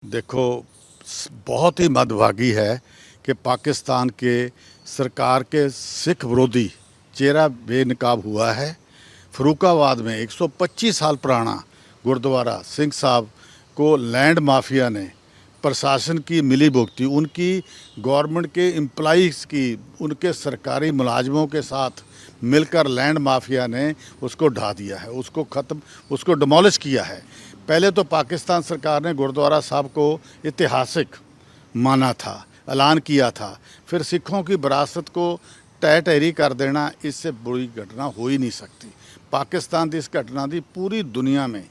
देखो, बहुत ही मंदभागी है कि पाकिस्तान के सरकार के सिख विरोधी चेहरा बेनकाब हुआ है। फरुखाबाद में 125 साल पुराना गुरुद्वारा सिंह साहब को लैंड माफिया ने प्रशासन की मिलीभगती, उनकी गवर्नमेंट के एम्प्लॉइज़ की, उनके सरकारी मुलाजमों के साथ मिलकर लैंड माफिया ने उसको ढा दिया है, उसको डिमोलिश किया है। पहले तो पाकिस्तान सरकार ने गुरुद्वारा साहब को ऐतिहासिक माना था, ऐलान किया था, फिर सिखों की विरासत को तय तहरी कर देना, इससे बुरी घटना हो ही नहीं सकती। पाकिस्तान की इस घटना की पूरी दुनिया में,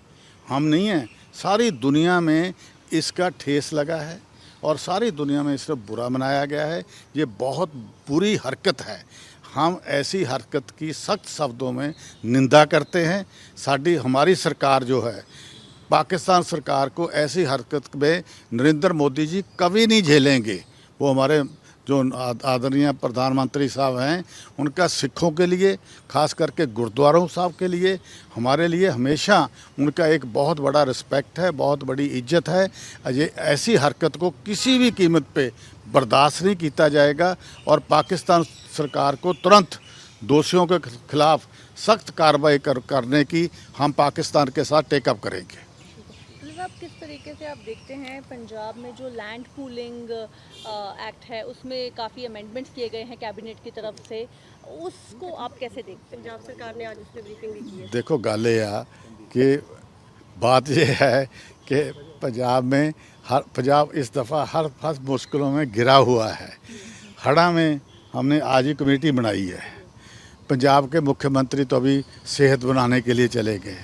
हम नहीं हैं, सारी दुनिया में इसका ठेस लगा है और सारी दुनिया में इसे बुरा मनाया गया है। ये बहुत बुरी हरकत है। हम ऐसी हरकत की सख्त शब्दों में निंदा करते हैं। हमारी सरकार जो है, पाकिस्तान सरकार को ऐसी हरकत में नरेंद्र मोदी जी कभी नहीं झेलेंगे। वो हमारे जो आदरणीय प्रधानमंत्री साहब हैं, उनका सिखों के लिए, खास करके गुरुद्वारों साहब के लिए, हमारे लिए हमेशा उनका एक बहुत बड़ा रिस्पेक्ट है, बहुत बड़ी इज्जत है। ये ऐसी हरकत को किसी भी कीमत पे बर्दाश्त नहीं किया जाएगा और पाकिस्तान सरकार को तुरंत दोषियों के खिलाफ सख्त कार्रवाई करने की हम पाकिस्तान के साथ टेकअप करेंगे। आप किस तरीके से आप देखते हैं पंजाब में जो लैंड पूलिंग एक्ट है उसमें काफ़ी अमेंडमेंट्स किए गए हैं कैबिनेट की तरफ से, उसको आप कैसे देखते हैं? पंजाब सरकार ने आज उस पर ब्रीफिंग भी की है। देखो, गल ये कि बात यह है कि पंजाब इस दफ़ा हर मुश्किलों में घिरा हुआ है। हड़ा में हमने आज ही कमेटी बनाई है। पंजाब के मुख्यमंत्री तो अभी सेहत बनाने के लिए चले गए,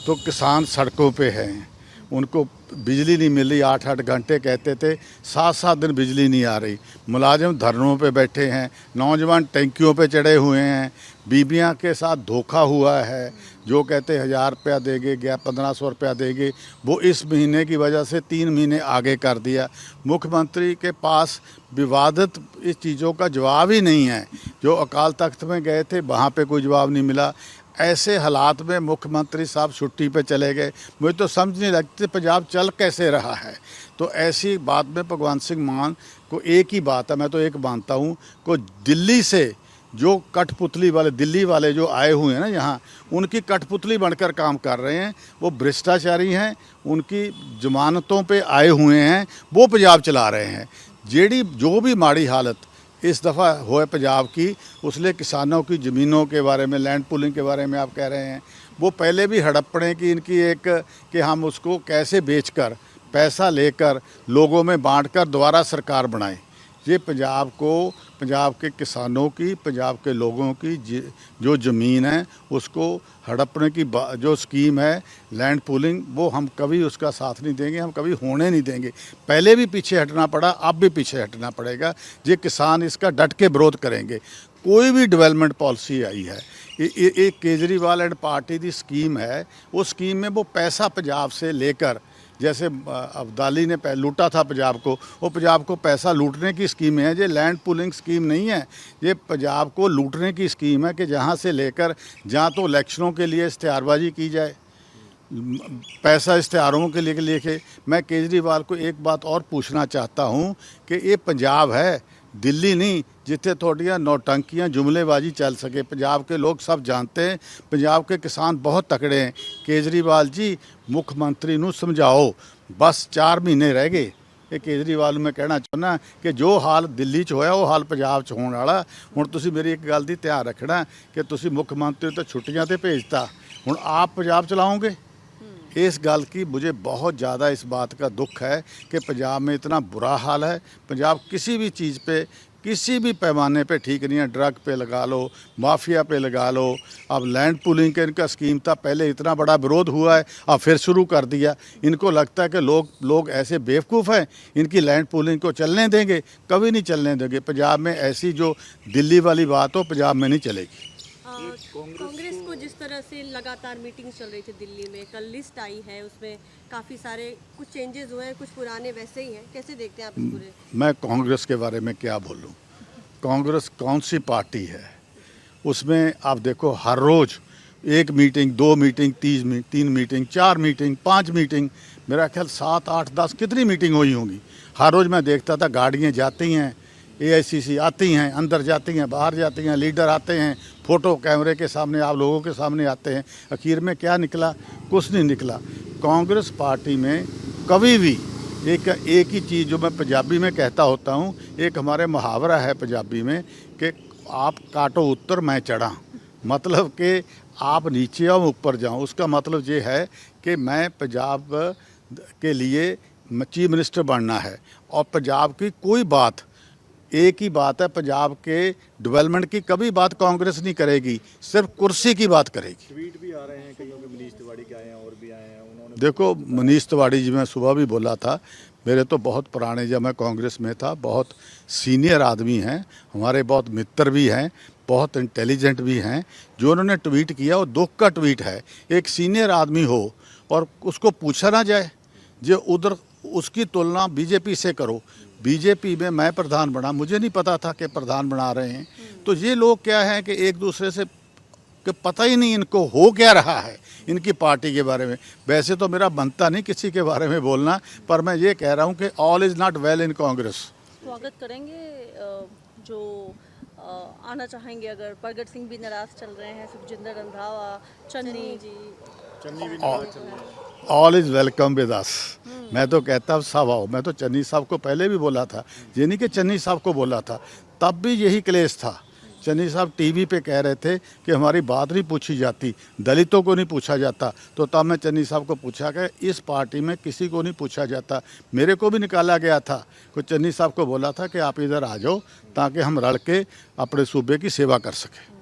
तो किसान सड़कों पे हैं, उनको बिजली नहीं मिल रही। 8-8 घंटे कहते थे, 7-7 दिन बिजली नहीं आ रही। मुलाजिम धरनों पे बैठे हैं, नौजवान टैंकियों पे चढ़े हुए हैं। बीबियां के साथ धोखा हुआ है, जो कहते 1000 रुपया देंगे या 1500 रुपया देंगे, वो इस महीने की वजह से 3 महीने आगे कर दिया। मुख्यमंत्री के पास विवादित इस चीज़ों का जवाब ही नहीं है। जो अकाल तख्त में गए थे, वहाँ पे कोई जवाब नहीं मिला। ऐसे हालात में मुख्यमंत्री साहब छुट्टी पे चले गए। मुझे तो समझ नहीं लगती पंजाब चल कैसे रहा है। तो ऐसी बात में भगवंत सिंह मान को एक ही बात है, मैं तो एक मानता हूँ को दिल्ली से जो कठपुतली वाले, दिल्ली वाले जो आए हुए हैं ना यहाँ, उनकी कठपुतली बनकर काम कर रहे हैं। वो भ्रष्टाचारी हैं, उनकी जमानतों पे आए हुए हैं, वो पंजाब चला रहे हैं। जो भी माड़ी हालत इस दफ़ा हो पंजाब की, उसलिए किसानों की ज़मीनों के बारे में, लैंड पूलिंग के बारे में आप कह रहे हैं, वो पहले भी हड़प्पने की इनकी एक कि हम उसको कैसे बेचकर पैसा लेकर लोगों में बांटकर दोबारा सरकार बनाएं। ये पंजाब के किसानों की, पंजाब के लोगों की जो ज़मीन है, उसको हड़पने की जो स्कीम है लैंड पूलिंग, वो हम कभी उसका साथ नहीं देंगे, हम कभी होने नहीं देंगे। पहले भी पीछे हटना पड़ा, अब भी पीछे हटना पड़ेगा। ये किसान इसका डट के विरोध करेंगे। कोई भी डेवलपमेंट पॉलिसी आई है, एक केजरीवाल एंड पार्टी की स्कीम है, उस स्कीम में वो पैसा पंजाब से लेकर, जैसे अब्दाली ने लूटा था पंजाब को, वो पंजाब को पैसा लूटने की स्कीम है। ये लैंड पूलिंग स्कीम नहीं है, ये पंजाब को लूटने की स्कीम है कि जहाँ से लेकर, जहाँ तो इलेक्शनों के लिए इश्तिहारबाजी की जाए, पैसा इश्तिहारों के लिए लेके। मैं केजरीवाल को एक बात और पूछना चाहता हूँ कि ये पंजाब है, दिल्ली नहीं, जिथे थोड़ियाँ नौटंकियाँ, जुमलेबाजी चल सके। पंजाब के लोग सब जानते हैं, पंजाब के किसान बहुत तकड़े हैं। केजरीवाल जी, मुख्यमंत्री नूं समझाओ, बस 4 महीने रह गए। ये केजरीवाल मैं कहना चाਹੁੰਦਾ कि जो हाल दिल्ली च होया वो हाल पंजाब च होने वाला। हुण तुसीं मेरी एक गल दी ध्यान रखना कि तुसीं मुख्यमंत्री तो छुट्टियां ते भेजता, हुण आप पंजाब चलाओगे। इस गल की मुझे बहुत ज़्यादा इस बात का दुख है कि पंजाब में इतना बुरा हाल है। पंजाब किसी भी चीज़ पे, किसी भी पैमाने पे ठीक नहीं है। ड्रग पे लगा लो, माफिया पे लगा लो, अब लैंड पूलिंग के इनका स्कीम था, पहले इतना बड़ा विरोध हुआ है, अब फिर शुरू कर दिया। इनको लगता है कि लोग ऐसे बेवकूफ़ हैं, इनकी लैंड पूलिंग को चलने देंगे? कभी नहीं चलने देंगे। पंजाब में ऐसी जो दिल्ली वाली बात हो, पंजाब में नहीं चलेगी। कांग्रेस को जिस तरह से लगातार मीटिंग चल रही थी दिल्ली में, कल लिस्ट आई है, उसमें काफ़ी सारे कुछ चेंजेस हुए हैं, कुछ पुराने वैसे ही हैं, कैसे देखते हैं आप इस पूरे? मैं कांग्रेस के बारे में क्या बोलूं? कांग्रेस कौन सी पार्टी है? उसमें आप देखो, हर रोज़ 1 meeting, 2 meeting, 3 meeting, 4 meeting, 5 meeting, मेरा ख्याल 7, 8, 10 कितनी मीटिंग हुई होंगी। हर रोज़ मैं देखता था गाड़ियाँ जाती हैं, AICC आती हैं, अंदर जाती हैं, बाहर जाती हैं, लीडर आते हैं, फ़ोटो कैमरे के सामने आप लोगों के सामने आते हैं। आखिर में क्या निकला? कुछ नहीं निकला। कांग्रेस पार्टी में कभी भी एक ही चीज़ जो मैं पंजाबी में कहता होता हूँ, एक हमारे मुहावरा है पंजाबी में कि आप काटो उत्तर मैं चढ़ा, मतलब कि आप नीचे आओ ऊपर जाओ। उसका मतलब ये है कि मैं पंजाब के लिए चीफ मिनिस्टर बनना है और पंजाब की कोई बात, एक ही बात है, पंजाब के डेवलपमेंट की कभी बात कांग्रेस नहीं करेगी, सिर्फ कुर्सी की बात करेगी। ट्वीट भी आ रहे हैं कईयों के, मनीष तिवाड़ी के आए हैं और भी आए हैं, उन्होंने देखो मनीष तिवाड़ी जी, मैं सुबह भी बोला था, मेरे तो बहुत पुराने, जब मैं कांग्रेस में था, बहुत सीनियर आदमी हैं, हमारे बहुत मित्र भी हैं, बहुत इंटेलिजेंट भी हैं। जो उन्होंने ट्वीट किया वो दुख का ट्वीट है। एक सीनियर आदमी हो और उसको पूछा ना जाए, जो उधर उसकी तुलना बीजेपी से करो। बीजेपी में मैं प्रधान बना, मुझे नहीं पता था कि प्रधान बना रहे हैं। तो ये लोग क्या है कि एक दूसरे से कि पता ही नहीं इनको हो क्या रहा है इनकी पार्टी के बारे में। वैसे तो मेरा बनता नहीं किसी के बारे में बोलना, पर मैं ये कह रहा हूँ कि all is not well in Congress. स्वागत करेंगे जो आना चाहेंगे, अगर प्रगट सिंह भी नाराज चल रहे हैं, सुखजिंदर रंधावा, चन्नी जी, चन्नी भी all is welcome with us. मैं तो कहता हूँ सब आओ। मैं तो चन्नी साहब को पहले भी बोला था, ये नहीं कि चन्नी साहब को बोला था, तब भी यही क्लेश था। चन्नी साहब टीवी पे कह रहे थे कि हमारी बात नहीं पूछी जाती, दलितों को नहीं पूछा जाता। तो तब मैं चन्नी साहब को पूछा कि इस पार्टी में किसी को नहीं पूछा जाता। मेरे को भी निकाला गया था, कुछ चन्नी साहब को बोला था कि आप इधर आ जाओ ताकि हम रल के अपने सूबे की सेवा कर सकें।